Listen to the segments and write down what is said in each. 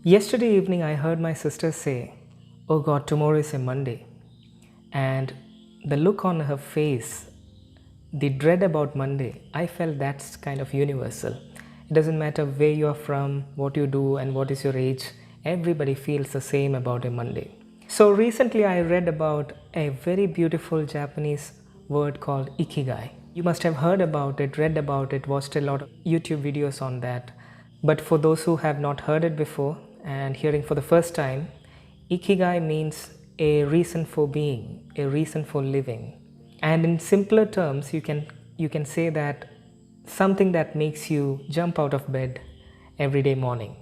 Yesterday evening, I heard my sister say, "Oh God, tomorrow is a Monday." And the look on her face, the dread about Monday, I felt that's kind of universal. It doesn't matter where you are from, what you do, and what is your age, everybody feels the same about a Monday. So recently, I read about a very beautiful Japanese word called ikigai. You must have heard about it, read about it, watched a lot of YouTube videos on that. But for those who have not heard it before and hearing for the first time, ikigai means a reason for being, a reason for living. And in simpler terms, you can say that something that makes you jump out of bed every day morning.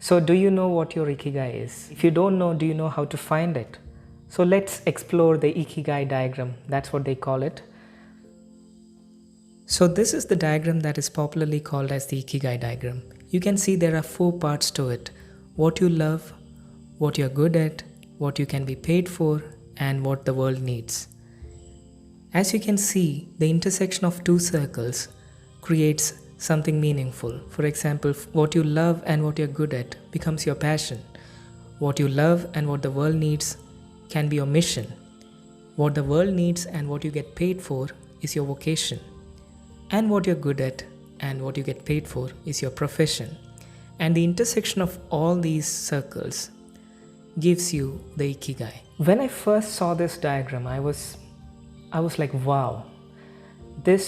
So do you know what your ikigai is? If you don't know, do you know how to find it? So let's explore the ikigai diagram. That's what they call it. So this is the diagram that is popularly called as the ikigai diagram. You can see there are 4 parts to it: what you love, what you're good at, what you can be paid for, and what the world needs. As you can see, the intersection of 2 circles creates something meaningful. For example, what you love and what you're good at becomes your passion. What you love and what the world needs can be your mission. What the world needs and what you get paid for is your vocation. And what you're good at and what you get paid for is your profession. And the intersection of all these circles gives you the ikigai. When I first saw this diagram, I was like, wow, this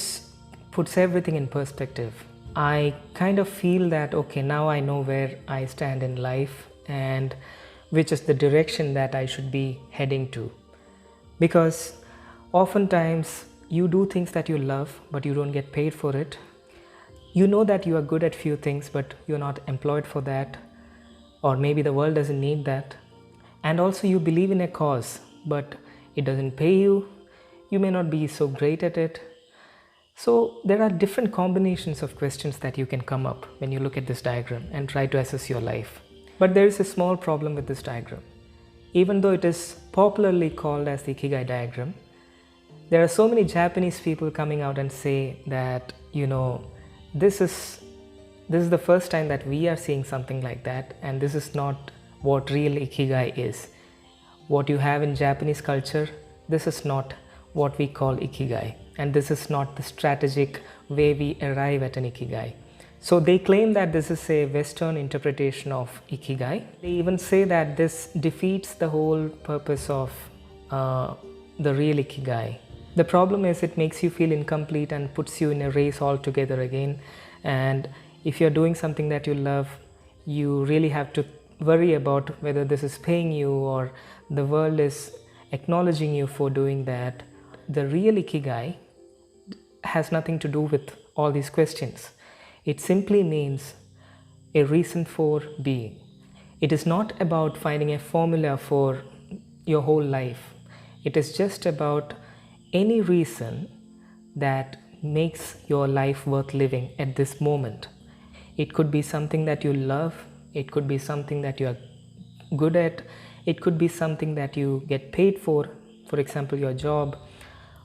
puts everything in perspective. I kind of feel that, okay, now I know where I stand in life and which is the direction that I should be heading to. Because oftentimes you do things that you love, but you don't get paid for it. You know that you are good at few things, but you're not employed for that. Or maybe the world doesn't need that. And also you believe in a cause, but it doesn't pay you. You may not be so great at it. So there are different combinations of questions that you can come up when you look at this diagram and try to assess your life. But there is a small problem with this diagram. Even though it is popularly called as the ikigai diagram, there are so many Japanese people coming out and say that, this is the first time that we are seeing something like that, and this is not what real ikigai is. What you have in Japanese culture, this is not what we call ikigai, and this is not the strategic way we arrive at an ikigai. So they claim that this is a Western interpretation of ikigai. They even say that this defeats the whole purpose of the real ikigai. The problem is it makes you feel incomplete and puts you in a race altogether again. And if you're doing something that you love, you really have to worry about whether this is paying you or the world is acknowledging you for doing that. The real ikigai has nothing to do with all these questions. It simply means a reason for being. It is not about finding a formula for your whole life. It is just about any reason that makes your life worth living at this moment. It could be something that you love, it could be something that you are good at, it could be something that you get paid for example, your job,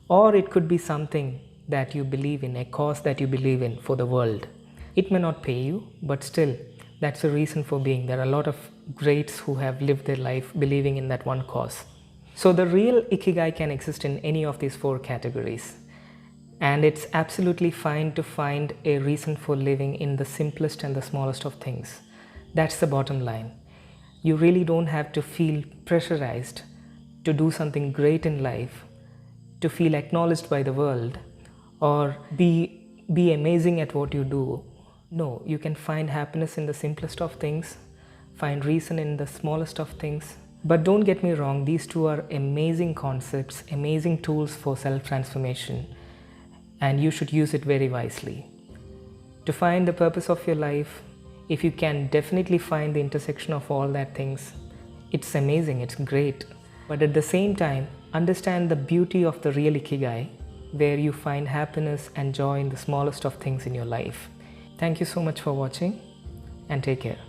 or it could be something that you believe in, a cause that you believe in for the world. It may not pay you, but still, that's a reason for being. There are a lot of greats who have lived their life believing in that one cause. So the real ikigai can exist in any of these 4 categories. And it's absolutely fine to find a reason for living in the simplest and the smallest of things. That's the bottom line. You really don't have to feel pressurized to do something great in life, to feel acknowledged by the world, or be amazing at what you do. No, you can find happiness in the simplest of things, find reason in the smallest of things. But don't get me wrong, these 2 are amazing concepts, amazing tools for self-transformation, and you should use it very wisely. To find the purpose of your life, if you can definitely find the intersection of all that things, it's amazing, it's great. But at the same time, understand the beauty of the real ikigai, where you find happiness and joy in the smallest of things in your life. Thank you so much for watching, and take care.